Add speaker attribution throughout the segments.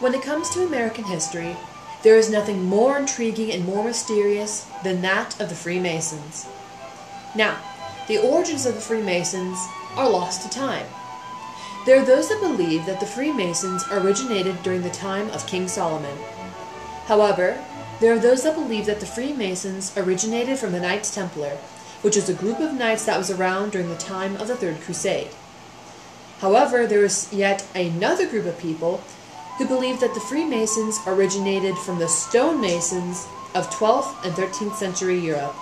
Speaker 1: When it comes to American history, there is nothing more intriguing and more mysterious than that of the Freemasons. Now, the origins of the Freemasons are lost to time. There are those that believe that the Freemasons originated during the time of King Solomon. However, there are those that believe that the Freemasons originated from the Knights Templar, which is a group of knights that was around during the time of the Third Crusade. However, there is yet another group of people who believe that the Freemasons originated from the stonemasons of 12th and 13th century Europe.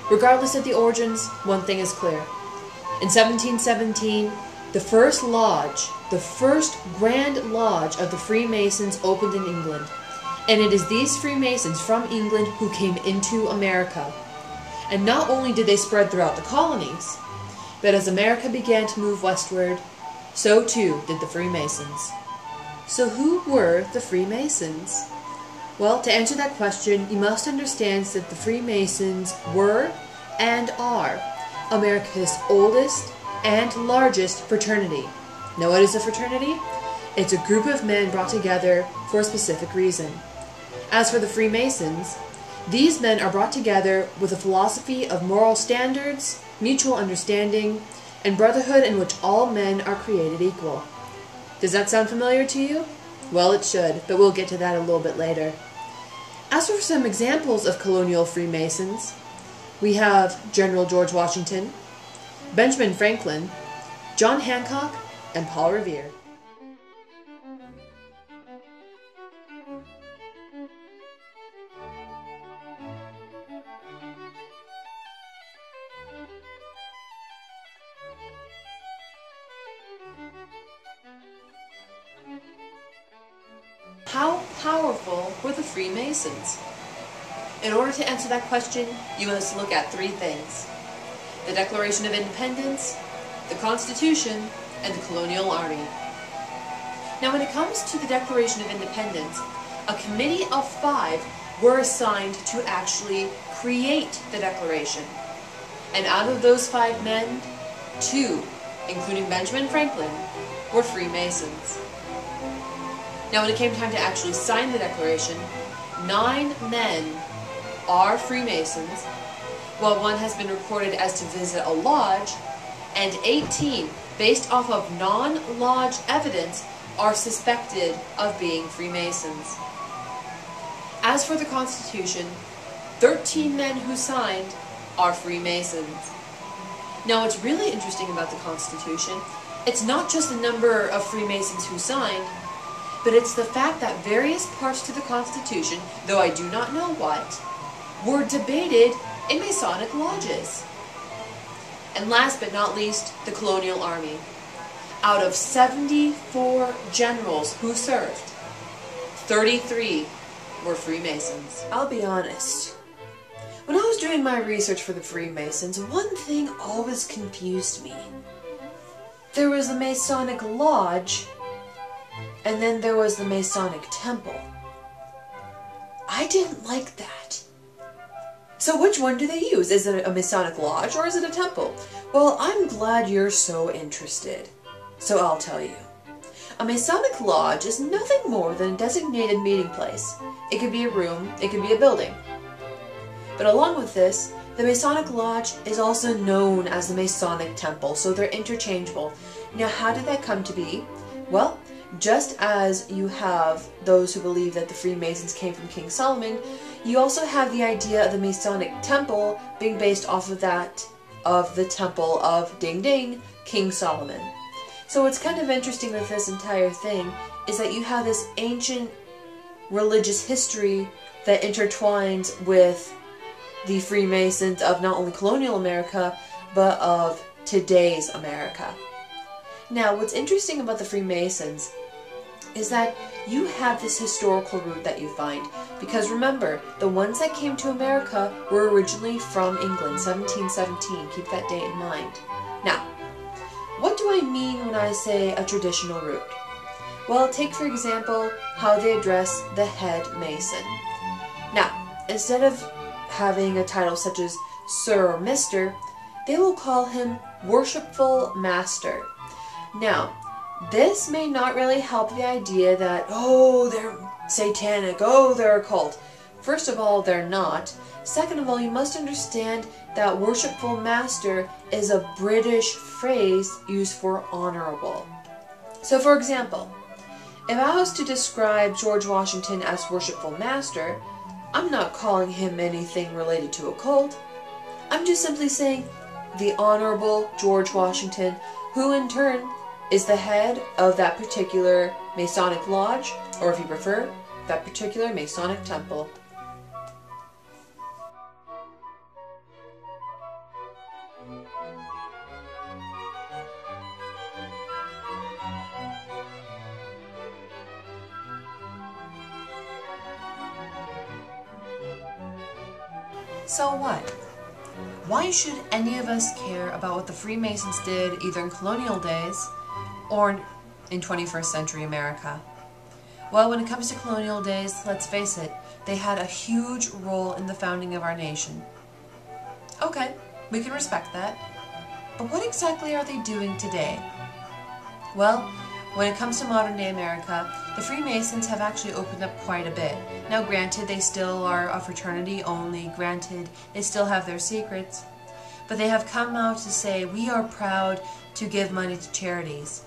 Speaker 1: Regardless of the origins, one thing is clear. In 1717, the first lodge, the first Grand Lodge of the Freemasons opened in England. And it is these Freemasons from England who came into America. And not only did they spread throughout the colonies, but as America began to move westward, so too did the Freemasons. So who were the Freemasons? Well, to answer that question, you must understand that the Freemasons were and are America's oldest and largest fraternity. Now, what is a fraternity? It's a group of men brought together for a specific reason. As for the Freemasons, these men are brought together with a philosophy of moral standards, mutual understanding, and brotherhood in which all men are created equal. Does that sound familiar to you? Well, it should, but we'll get to that a little bit later. As for some examples of colonial Freemasons, we have General George Washington, Benjamin Franklin, John Hancock, and Paul Revere. How powerful were the Freemasons? In order to answer that question, you must look at three things: the Declaration of Independence, the Constitution, and the colonial army. Now, when it comes to the Declaration of Independence, a committee of 5 were assigned to actually create the Declaration. And out of those 5 men, 2, including Benjamin Franklin, were Freemasons. Now, when it came time to actually sign the Declaration, 9 men are Freemasons, while 1 has been reported as to visit a lodge, and 18, based off of non-lodge evidence, are suspected of being Freemasons. As for the Constitution, 13 men who signed are Freemasons. Now, what's really interesting about the Constitution, it's not just the number of Freemasons who signed, but it's the fact that various parts to the Constitution, though I do not know what, were debated in Masonic lodges. And last but not least, the colonial army. Out of 74 generals who served, 33 were Freemasons. I'll be honest. When I was doing my research for the Freemasons, one thing always confused me. There was the Masonic Lodge, and then there was the Masonic Temple. I didn't like that. So which one do they use? Is it a Masonic Lodge or is it a temple? Well, I'm glad you're so interested. So I'll tell you. A Masonic Lodge is nothing more than a designated meeting place. It could be a room, it could be a building. But along with this, the Masonic Lodge is also known as the Masonic Temple, so they're interchangeable. Now, how did that come to be? Well, just as you have those who believe that the Freemasons came from King Solomon, you also have the idea of the Masonic Temple being based off of that of the temple of Ding Ding, King Solomon. So what's kind of interesting with this entire thing is that you have this ancient religious history that intertwines with the Freemasons of not only colonial America, but of today's America. Now, what's interesting about the Freemasons is that you have this historical root that you find. Because remember, the ones that came to America were originally from England, 1717. Keep that date in mind. Now, what do I mean when I say a traditional root? Well, take for example how they address the head Mason. Now, instead of having a title such as Sir or Mr., they will call him Worshipful Master. Now, This may not really help the idea that, oh, they're satanic, oh, they're occult. First of all, they're not. Second of all, you must understand that worshipful master is a British phrase used for honorable. So for example, if I was to describe George Washington as worshipful master, I'm not calling him anything related to a cult. I'm just simply saying the Honorable George Washington, who in turn is the head of that particular Masonic lodge, or if you prefer, that particular Masonic temple. So what? Why should any of us care about what the Freemasons did either in colonial days or in 21st century America? Well, when it comes to colonial days, let's face it, they had a huge role in the founding of our nation. Okay, we can respect that. But what exactly are they doing today? Well, when it comes to modern day America, the Freemasons have actually opened up quite a bit. Now granted, they still are a fraternity only, granted, they still have their secrets, but they have come out to say, we are proud to give money to charities.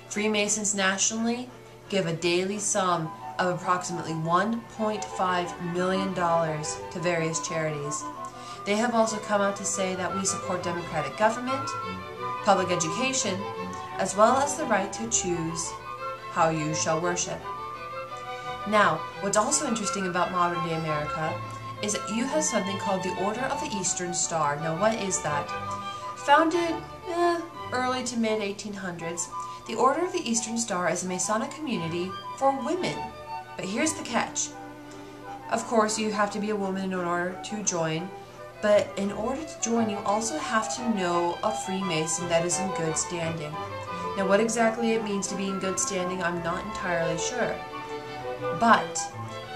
Speaker 1: Freemasons nationally give a daily sum of approximately $1.5 million to various charities. They have also come out to say that we support democratic government, public education, as well as the right to choose how you shall worship. Now, what's also interesting about modern day America is that you have something called the Order of the Eastern Star. Now, what is that? Founded early to mid 1800s, the Order of the Eastern Star is a Masonic community for women. But here's the catch. Of course, you have to be a woman in order to join, but in order to join, you also have to know a Freemason that is in good standing. Now, what exactly it means to be in good standing, I'm not entirely sure. But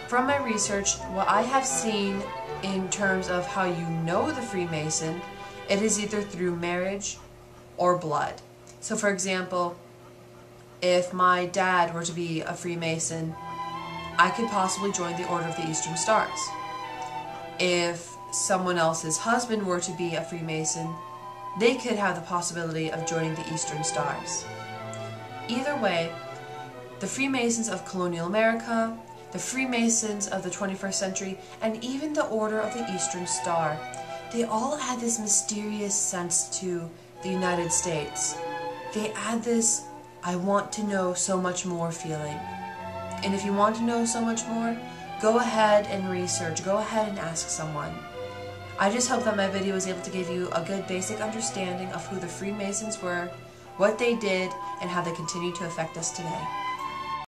Speaker 1: from my research, what I have seen in terms of how you know the Freemason, it is either through marriage or blood. So for example, if my dad were to be a Freemason, I could possibly join the Order of the Eastern Stars. If someone else's husband were to be a Freemason, they could have the possibility of joining the Eastern Stars. Either way, the Freemasons of colonial America, the Freemasons of the 21st century, and even the Order of the Eastern Star, they all add this mysterious sense to the United States. They add this, I want to know so much more feeling. And if you want to know so much more, go ahead and research, go ahead and ask someone. I just hope that my video was able to give you a good basic understanding of who the Freemasons were, what they did, and how they continue to affect us today.